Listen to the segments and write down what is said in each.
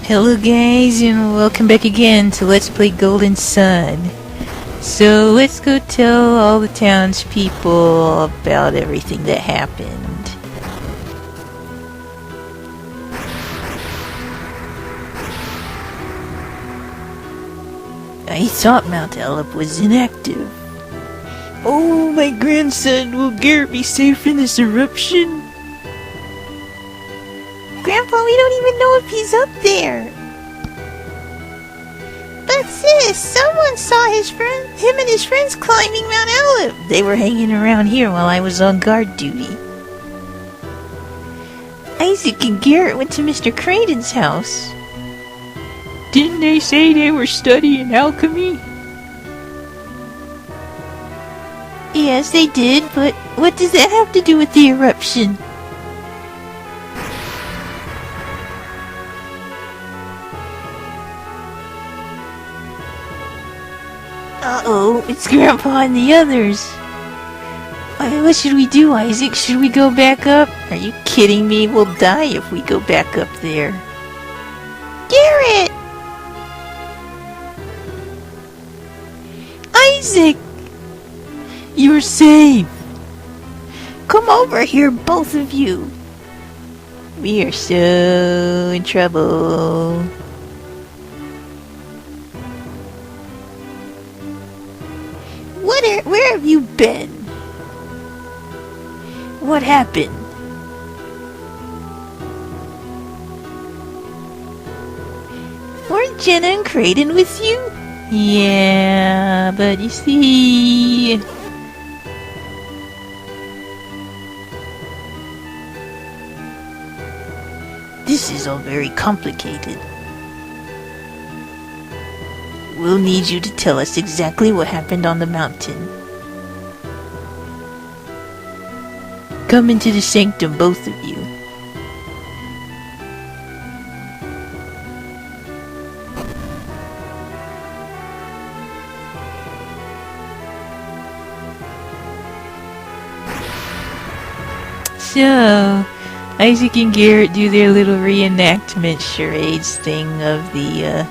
Hello guys and welcome back again to Let's Play Golden Sun. So let's go tell all the townspeople about everything that happened. I thought Mount Elip was inactive. Oh, my grandson, will Garrett be safe in this eruption? Grandpa, we don't even know if he's up there. But sis, someone saw him and his friends climbing Mount Elip. They were hanging around here while I was on guard duty. Isaac and Garrett went to Mr. Creighton's house. Didn't they say they were studying alchemy? Yes, they did, but what does that have to do with the eruption? Uh-oh, it's Grandpa and the others. What should we do, Isaac? Should we go back up? Are you kidding me? We'll die if we go back up there. Garrett! Isaac! You're safe! Come over here, both of you! We are so in trouble. Where have you been? What happened? Weren't Jenna and Creighton with you? Yeah, but you see... This is all very complicated. We'll need you to tell us exactly what happened on the mountain. Come into the sanctum, both of you. So, Isaac and Garrett do their little reenactment charades thing of the,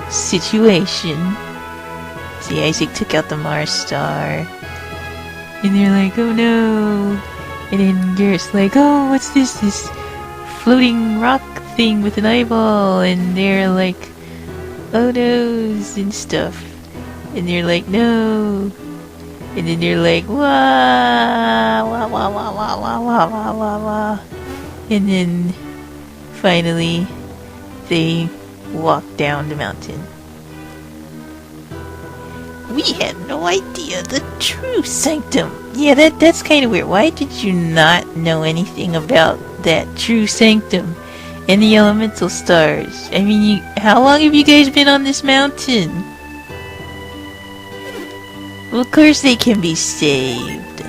situation. See, Isaac took out the Mars star. And they're like, oh no. And then Garrett's like, oh, what's this? This floating rock thing with an eyeball. And they're like, oh no's and stuff. And they're like, no. And then they're like, wah, wah, wah, wah, wah, wah, wah, wah, wah, wah. And then, finally, they walk down the mountain. We had no idea the true sanctum. Yeah, that's kind of weird. Why did you not know anything about that true sanctum and the elemental stars? I mean, how long have you guys been on this mountain? Well, of course they can be saved.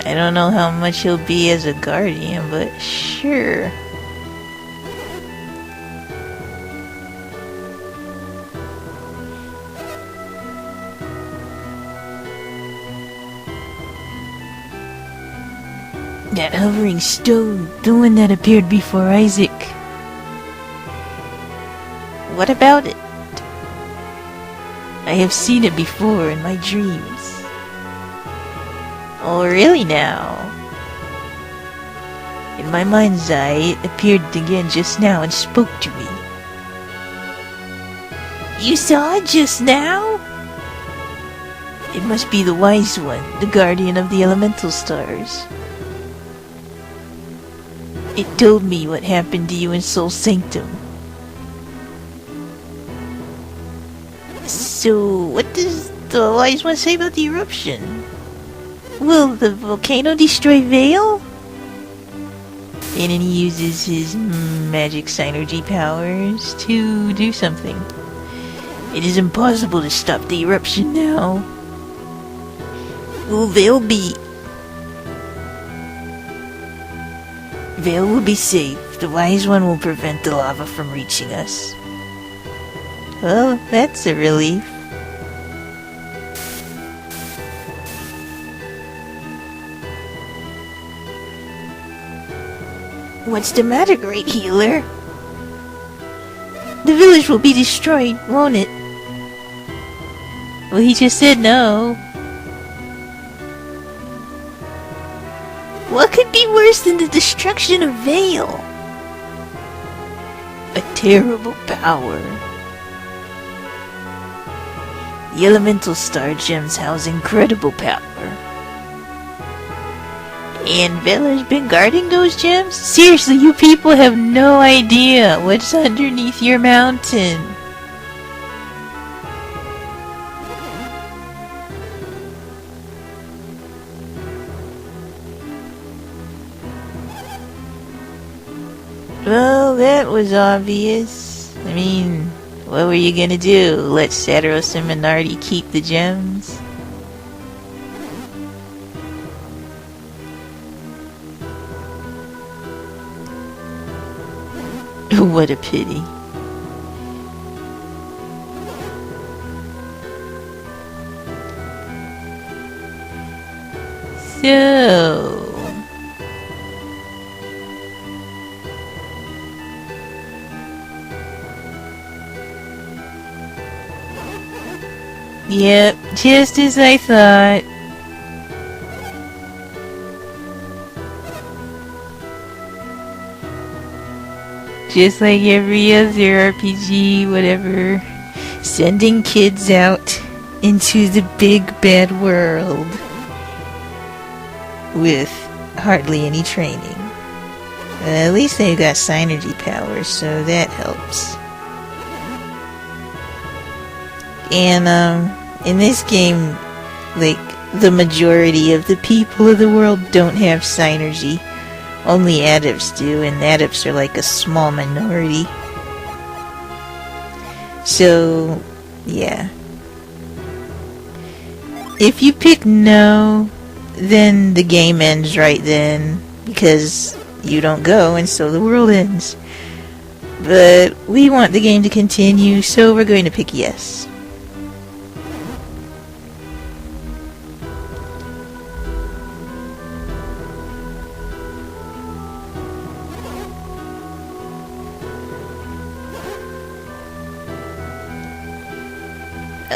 I don't know how much he'll be as a guardian, but sure. That hovering stone, the one that appeared before Isaac. What about it? I have seen it before in my dreams. Oh, really now? In my mind's eye, it appeared again just now and spoke to me. You saw it just now? It must be the wise one, the guardian of the elemental stars. It told me what happened to you in Soul Sanctum. So, what does the wise one say about the eruption? Will the volcano destroy Vale? And then he uses his magic synergy powers to do something. It is impossible to stop the eruption now. Will Vale will be safe. The wise one will prevent the lava from reaching us. Well, that's a relief. What's the matter, great healer? The village will be destroyed, won't it? Well, he just said no. What could be worse than the destruction of Vale? A terrible power. The elemental star gems house incredible power. And Vale has been guarding those gems? Seriously, you people have no idea what's underneath your mountain. Well, that was obvious. I mean, what were you gonna do? Let Saturos and Minardi keep the gems? What a pity. So... Yep, just as I thought. Just like every other RPG, whatever. Sending kids out into the big bad world with hardly any training. At least they've got synergy powers, so that helps. And in this game, like, the majority of the people of the world don't have synergy. Only adepts do, and adepts are like a small minority. So, yeah. If you pick no, then the game ends right then, because you don't go, and so the world ends. But we want the game to continue, so we're going to pick yes.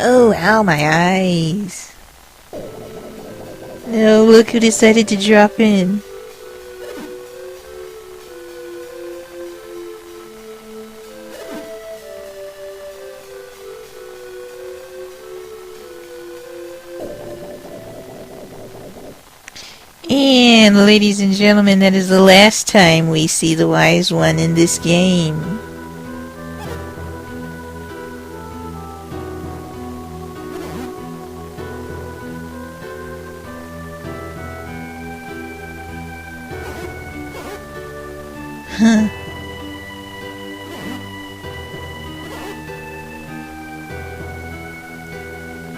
Oh, ow, my eyes. No, look who decided to drop in. And ladies and gentlemen, that is the last time we see the Wise One in this game. Huh.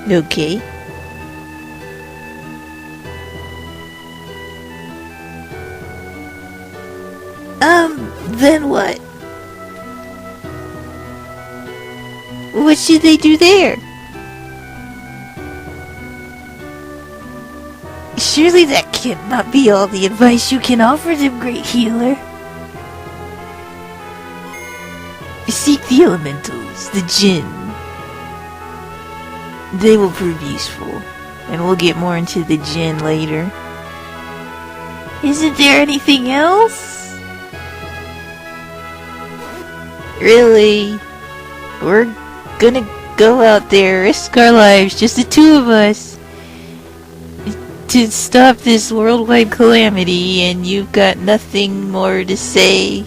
Okay. Then what? What should they do there? Surely that cannot be all the advice you can offer them, great healer. Seek the elementals, the Jinn. They will prove useful, and we'll get more into the Jinn later. Isn't there anything else? Really? We're gonna go out there, risk our lives, just the two of us, to stop this worldwide calamity, and you've got nothing more to say?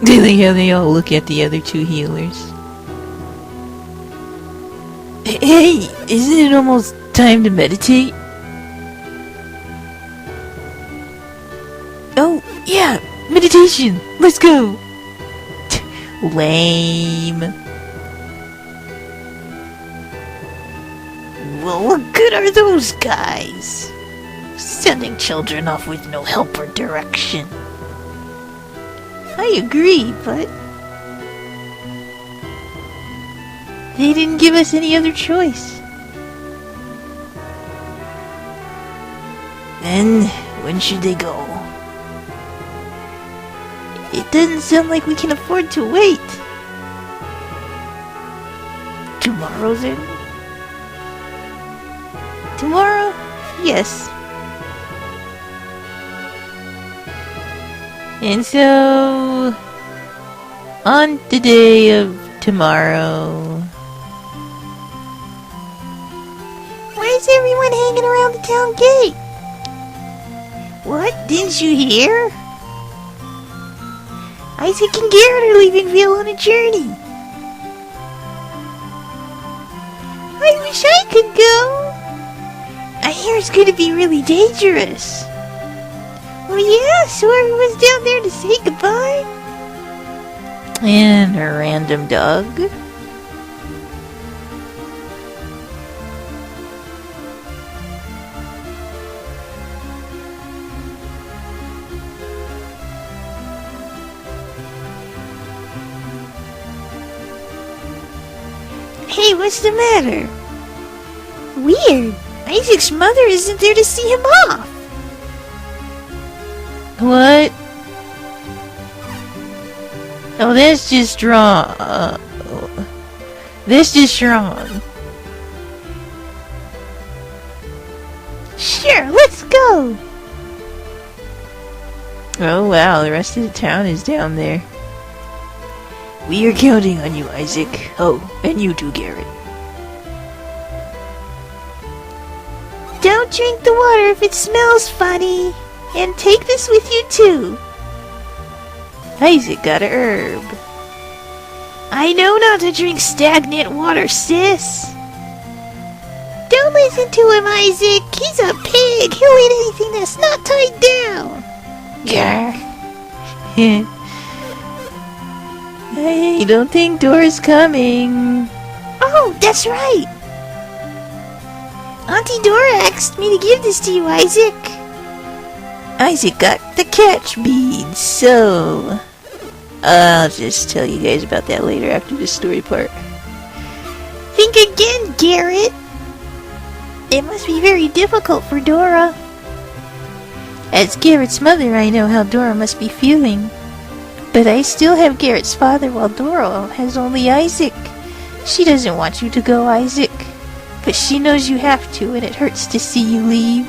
They all look at the other two healers. Hey, isn't it almost time to meditate? Oh, yeah, meditation. Let's go. Lame. Well, what good are those guys? Sending children off with no help or direction. I agree, but... They didn't give us any other choice. Then, when should they go? It doesn't sound like we can afford to wait. Tomorrow, then? Tomorrow? Yes. And so, on the day of tomorrow... Why is everyone hanging around the town gate? What? Didn't you hear? Isaac and Garrett are leaving Vale on a journey. I wish I could go. I hear it's going to be really dangerous. Oh yeah, so everyone's down there to say goodbye? And a random dog. Hey, what's the matter? Weird. Isaac's mother isn't there to see him off. What? Oh, that's just wrong. That's just wrong. Sure, let's go. Oh wow, the rest of the town is down there. We are counting on you, Isaac. Oh, and you too, Garrett. Don't drink the water if it smells funny. And take this with you too. Isaac got a herb. I know not to drink stagnant water, sis. Don't listen to him, Isaac. He's a pig. He'll eat anything that's not tied down. Grr. I don't think Dora's coming. Oh, that's right. Auntie Dora asked me to give this to you, Isaac. Isaac got the catch beads, so... I'll just tell you guys about that later after the story part. Think again, Garrett. It must be very difficult for Dora. As Garrett's mother, I know how Dora must be feeling. But I still have Garrett's father while Dora has only Isaac. She doesn't want you to go, Isaac. But she knows you have to, and it hurts to see you leave.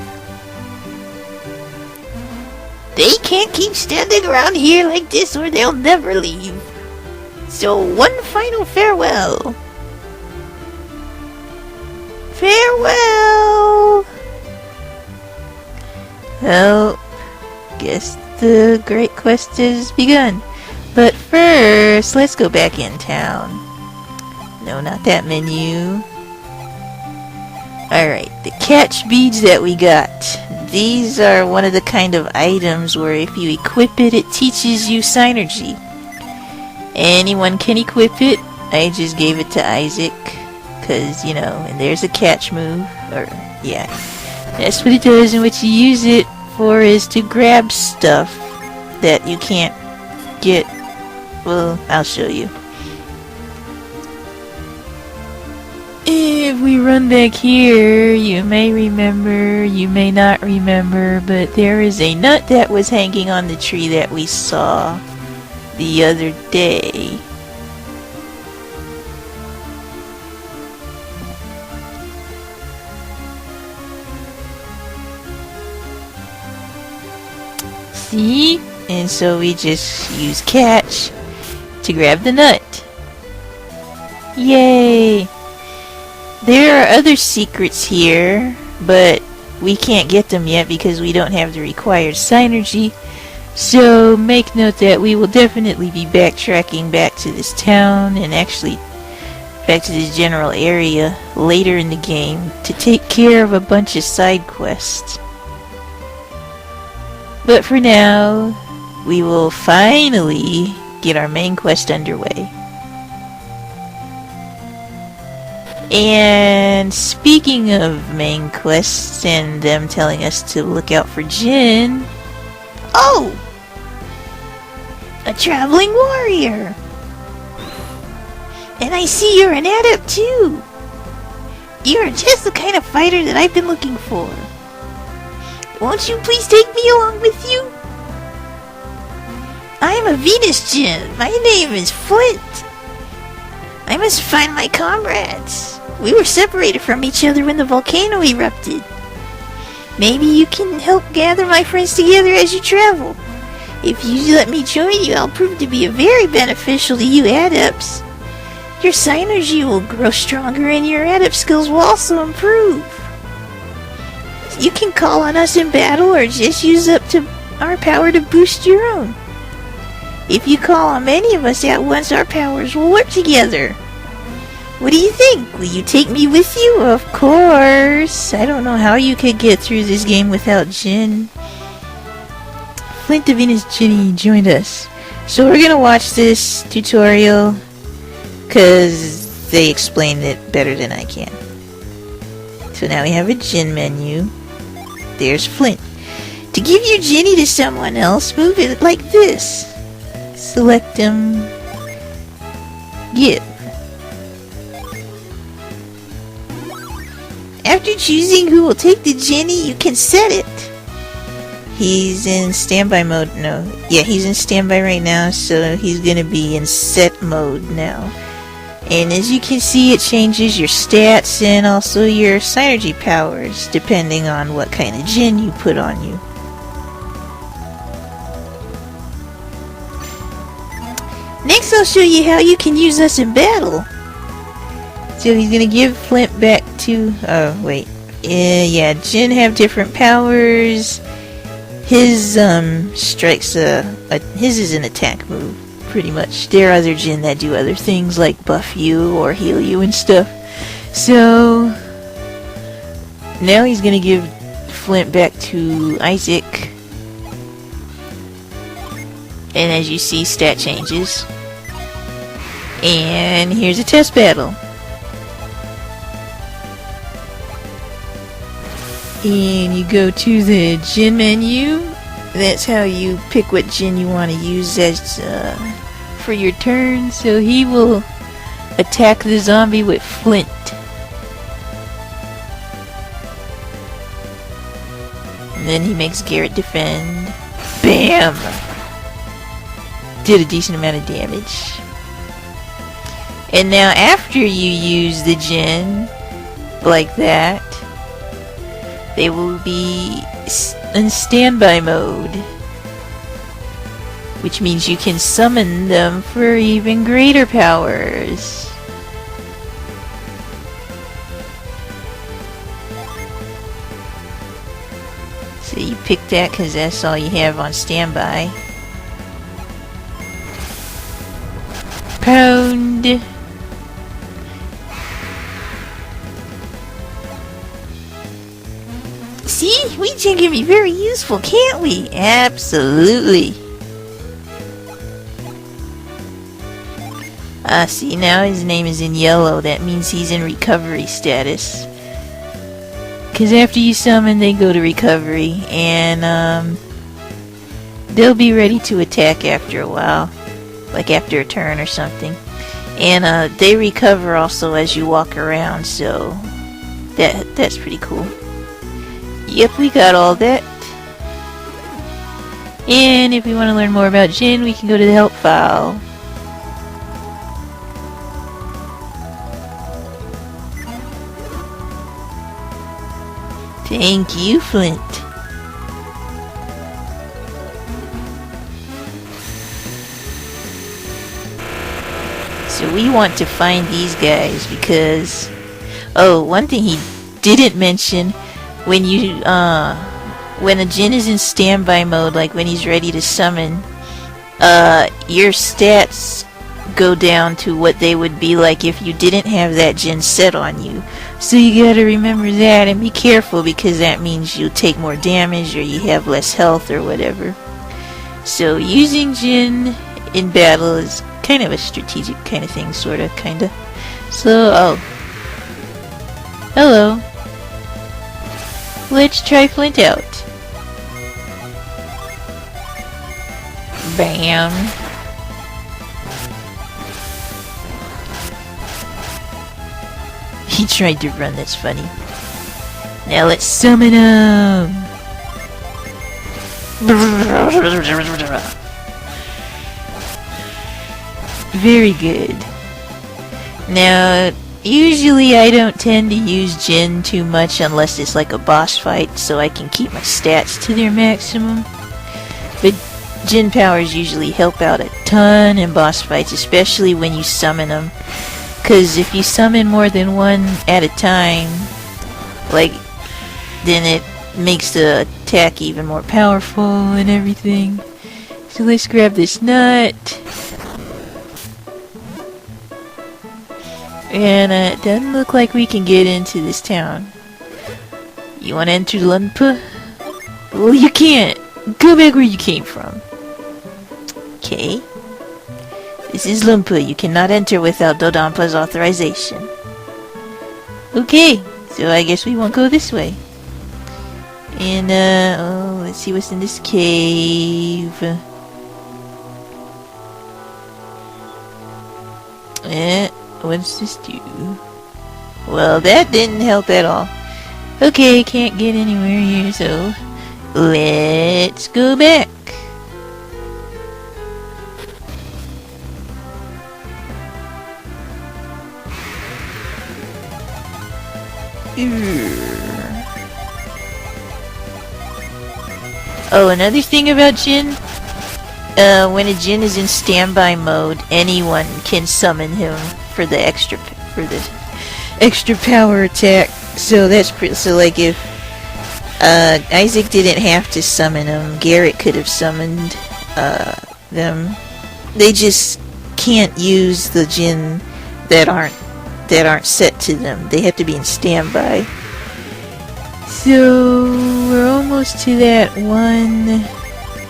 They can't keep standing around here like this or they'll never leave. So one final farewell. Farewell! Well, guess the great quest has begun. But first, let's go back in town. No, not that menu. Alright, the catch beads that we got. These are one of the kind of items where if you equip it, it teaches you Psynergy. Anyone can equip it. I just gave it to Isaac. Cause, you know, and there's a catch move. Or, yeah. That's what it does, and what you use it for is to grab stuff that you can't get. Well, I'll show you. If we run back here, you may remember, you may not remember, but there is a nut that was hanging on the tree that we saw the other day. See? And so we just use catch to grab the nut. Yay! There are other secrets here, but we can't get them yet because we don't have the required Psynergy. So make note that we will definitely be backtracking back to this town and actually back to this general area later in the game to take care of a bunch of side quests. But for now, we will finally get our main quest underway. And speaking of main quests and them telling us to look out for Jin... Oh! A traveling warrior! And I see you're an adept too. You're just the kind of fighter that I've been looking for. Won't you please take me along with you? I am a Venus Djinn. My name is Flint. I must find my comrades. We were separated from each other when the volcano erupted. Maybe you can help gather my friends together as you travel. If you let me join you, I'll prove to be very beneficial to you adepts. Your synergy will grow stronger and your adept skills will also improve. You can call on us in battle or just use up to our power to boost your own. If you call on many of us at once, our powers will work together. What do you think? Will you take me with you? Of course. I don't know how you could get through this game without Jin. Flint the Venus Ginny joined us. So we're gonna watch this tutorial because they explained it better than I can. So now we have a Jin menu. There's Flint. To give your Ginny to someone else, move it like this. Select them. Give. After choosing who will take the Ginny, you can set it. He's in standby mode. No. Yeah, he's in standby right now, so he's gonna be in set mode now. And as you can see, it changes your stats and also your synergy powers, depending on what kind of Jinn you put on you. Next, I'll show you how you can use us in battle. So he's gonna give Flint back to... Oh, wait. Yeah, Jinn have different powers. His, strikes his is an attack move, pretty much. There are other Jinn that do other things, like buff you or heal you and stuff. So... now he's gonna give Flint back to Isaac. And as you see, stat changes. And here's a test battle. And you go to the Jinn menu. That's how you pick what Jinn you want to use as for your turn. So he will attack the zombie with Flint. And then he makes Garrett defend. Bam! Did a decent amount of damage. And now after you use the Jinn like that, they will be in standby mode, which means you can summon them for even greater powers. So you pick that because that's all you have on standby. Pound. See? We Jinn can be very useful, can't we? Absolutely. See, now his name is in yellow. That means he's in recovery status. Because after you summon, they go to recovery. And, they'll be ready to attack after a while. Like after a turn or something. And, they recover also as you walk around, so... That's pretty cool. Yep, we got all that. And if we want to learn more about Jinn, we can go to the help file. Thank you, Flint. So we want to find these guys because... Oh, one thing he didn't mention... When a Jinn is in standby mode, like when he's ready to summon, your stats go down to what they would be like if you didn't have that Jinn set on you. So you gotta remember that and be careful because that means you'll take more damage or you have less health or whatever. So using Jinn in battle is kind of a strategic kind of thing, sorta, kinda. So, oh. Hello. Let's try Flint out. Bam. He tried to run, that's funny. Now let's summon him! Very good. Now, usually I don't tend to use Jin too much unless it's like a boss fight, so I can keep my stats to their maximum. But Jin powers usually help out a ton in boss fights, especially when you summon them. Because if you summon more than one at a time, like, then it makes the attack even more powerful and everything. So let's grab this nut. And it doesn't look like we can get into this town. You want to enter Lunpa? Well, you can't. Go back where you came from. Okay. This is Lunpa. You cannot enter without Dodompa's authorization. Okay. So I guess we won't go this way. And, let's see what's in this cave. What does this do? Well, that didn't help at all. Okay, can't get anywhere here, so let's go back. Oh, another thing about Jin. When a Jin is in standby mode, anyone can summon him for the extra power attack. So that's so like if Isaac didn't have to summon him, Garrett could have summoned them. They just can't use the Jin that aren't set to them. They have to be in standby. So we're almost to that one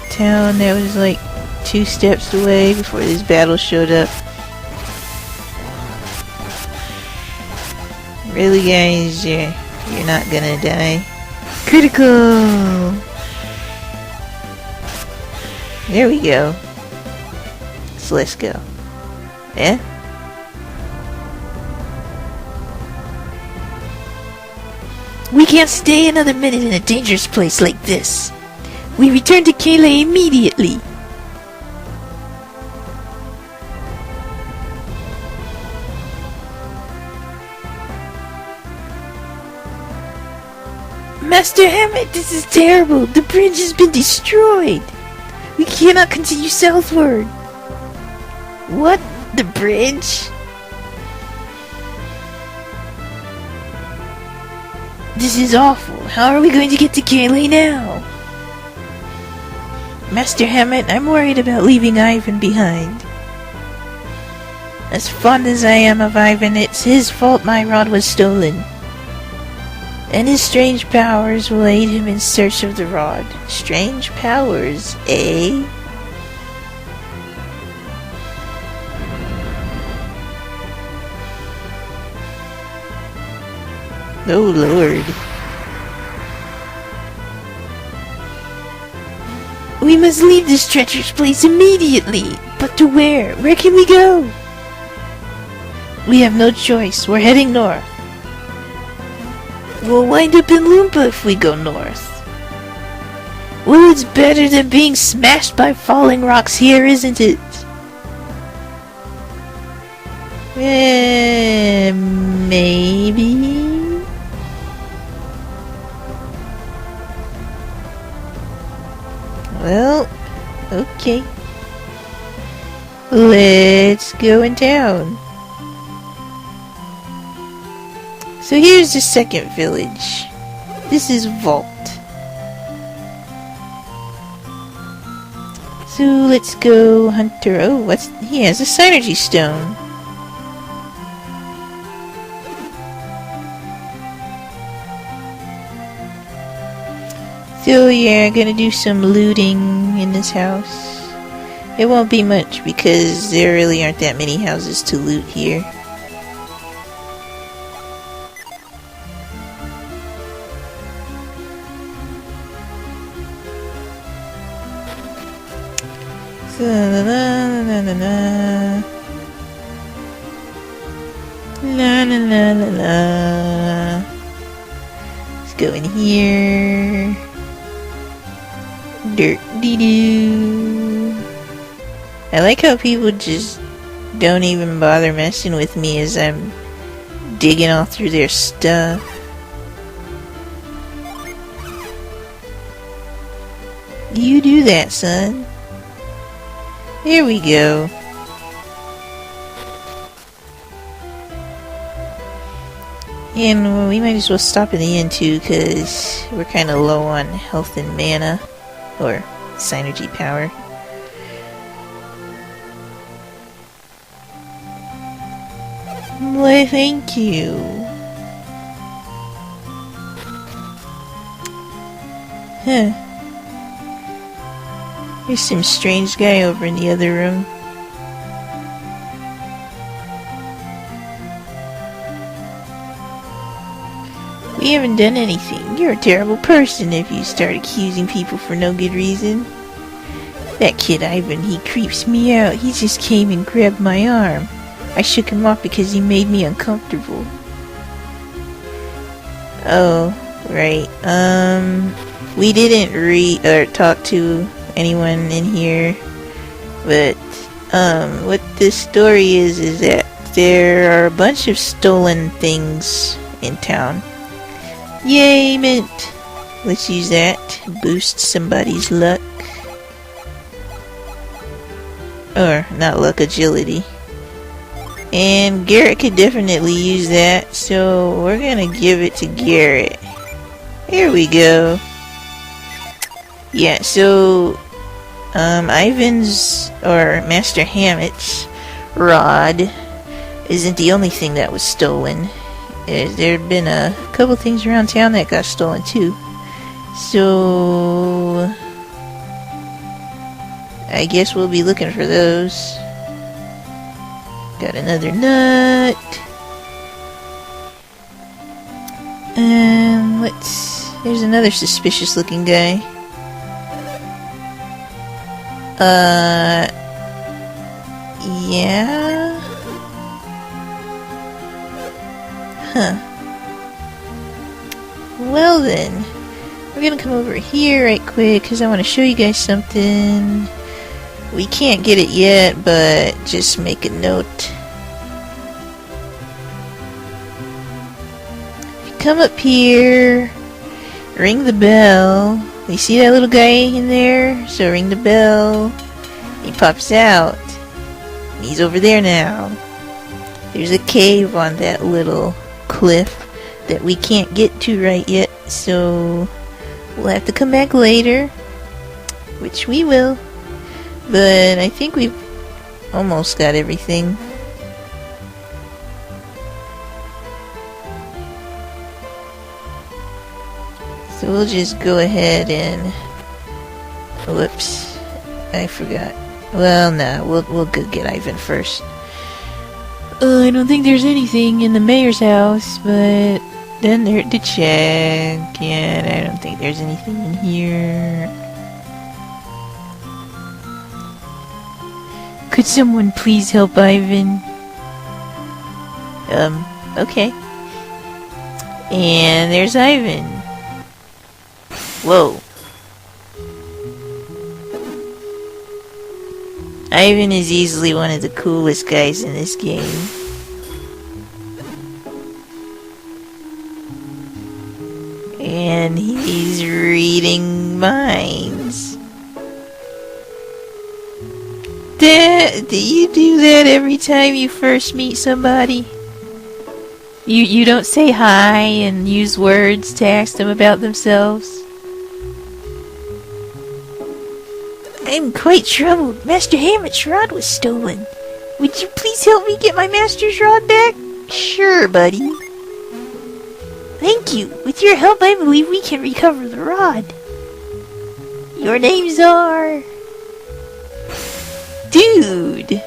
town that was like 2 steps away before this battle showed up. Really, guys, you're not gonna die. Critical! There we go. So let's go. Yeah? We can't stay another minute in a dangerous place like this. We return to Kayle immediately. Master Hammett, this is terrible. The bridge has been destroyed. We cannot continue southward. What? The bridge? This is awful. How are we going to get to Kayle now? Master Hammett, I'm worried about leaving Ivan behind. As fond as I am of Ivan, it's his fault my rod was stolen. And his strange powers will aid him in search of the rod. Strange powers, eh? Oh, Lord. We must leave this treacherous place immediately. But to where? Where can we go? We have no choice. We're heading north. We'll wind up in Lunpa if we go north. Well, it's better than being smashed by falling rocks here, isn't it? Maybe? Well, okay. Let's go in town. So here's the second village. This is Vault. So let's go Hunter. Oh, he has a synergy stone. So yeah, gonna do some looting in this house. It won't be much because there really aren't that many houses to loot here. La la la la la. Let's go in here. Dirt dee doo. I like how people just don't even bother messing with me as I'm digging all through their stuff. You do that, son. Here we go. And we might as well stop at the end too, because we're kind of low on health and mana, or synergy power. Why, thank you. Huh. There's some strange guy over in the other room. We haven't done anything. You're a terrible person if you start accusing people for no good reason. That kid Ivan, he creeps me out. He just came and grabbed my arm. I shook him off because he made me uncomfortable. Oh, right. We didn't talk to anyone in here, but what this story is that there are a bunch of stolen things in town. Yay, mint! Let's use that to boost somebody's luck. Or, not luck, agility. And Garrett could definitely use that, so we're gonna give it to Garrett. Here we go. Yeah, so Ivan's, or Master Hammett's rod isn't the only thing that was stolen. There have been a couple things around town that got stolen too. So I guess we'll be looking for those. Got another nut. And there's another suspicious looking guy. Yeah? Huh. Well then, we're gonna come over here right quick because I want to show you guys something. We can't get it yet, but just make a note. If you come up here, ring the bell. You see that little guy in there? So ring the bell. He pops out. He's over there now. There's a cave on that little cliff that we can't get to right yet, so we'll have to come back later, which we will. But I think we've almost got everything. So we'll just go ahead and... Whoops. I forgot. Well, nah, we'll go get Ivan first. I don't think there's anything in the mayor's house, but then there to check. Yeah, I don't think there's anything in here. Could someone please help Ivan? Okay. And there's Ivan. Whoa. Ivan is easily one of the coolest guys in this game. And he's reading minds. Do you do that every time you first meet somebody? You don't say hi and use words to ask them about themselves? I'm quite troubled. Master Hammett's rod was stolen. Would you please help me get my master's rod back? Sure, buddy. Thank you. With your help, I believe we can recover the rod. Your names are... Dude!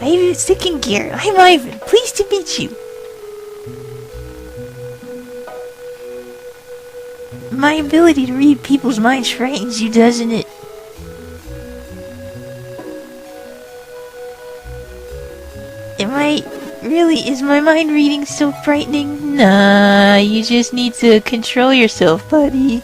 Ivan Sickengear. I'm Ivan. Pleased to meet you. My ability to read people's minds frightens you, doesn't it? Really, is my mind reading so frightening? Nah, you just need to control yourself, buddy.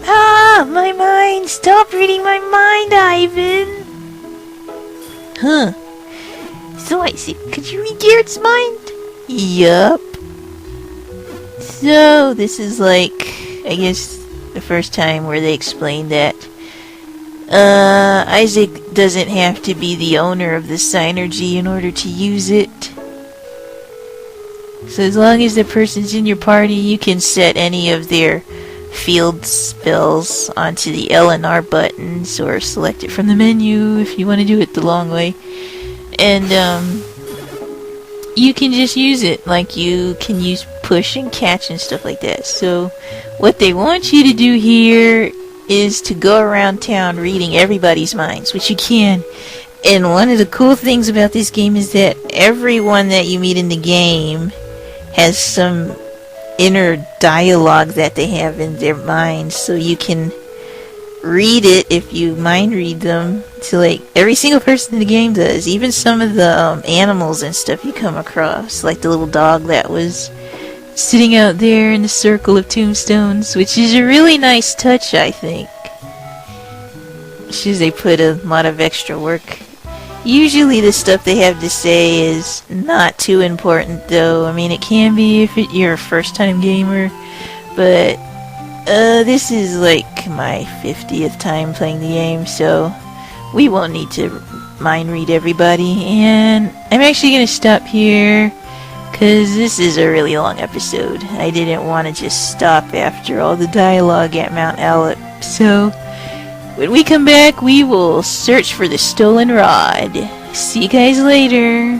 Ah, my mind! Stop reading my mind, Ivan! Huh. So Isaac, could you read Garrett's mind? Yup. So, this is like, I guess, the first time where they explained that Isaac doesn't have to be the owner of the Psynergy in order to use it. So as long as the person's in your party, you can set any of their field spells onto the L and R buttons, or select it from the menu if you want to do it the long way. And, you can just use it, like you can use push and catch and stuff like that. So, what they want you to do here is to go around town reading everybody's minds, which you can. And one of the cool things about this game is that everyone that you meet in the game has some inner dialogue that they have in their minds, so you can read it if you mind read them to, like, every single person in the game does. Even some of the animals and stuff you come across, like the little dog that was sitting out there in the circle of tombstones, which is a really nice touch, I think. Because they put a lot of extra work. Usually the stuff they have to say is not too important, though. I mean, it can be if you're a first-time gamer, but this is like my 50th time playing the game, so we won't need to mind read everybody. And I'm actually going to stop here, because this is a really long episode. I didn't want to just stop after all the dialogue at Mount Alep. So, when we come back, we will search for the stolen rod. See you guys later.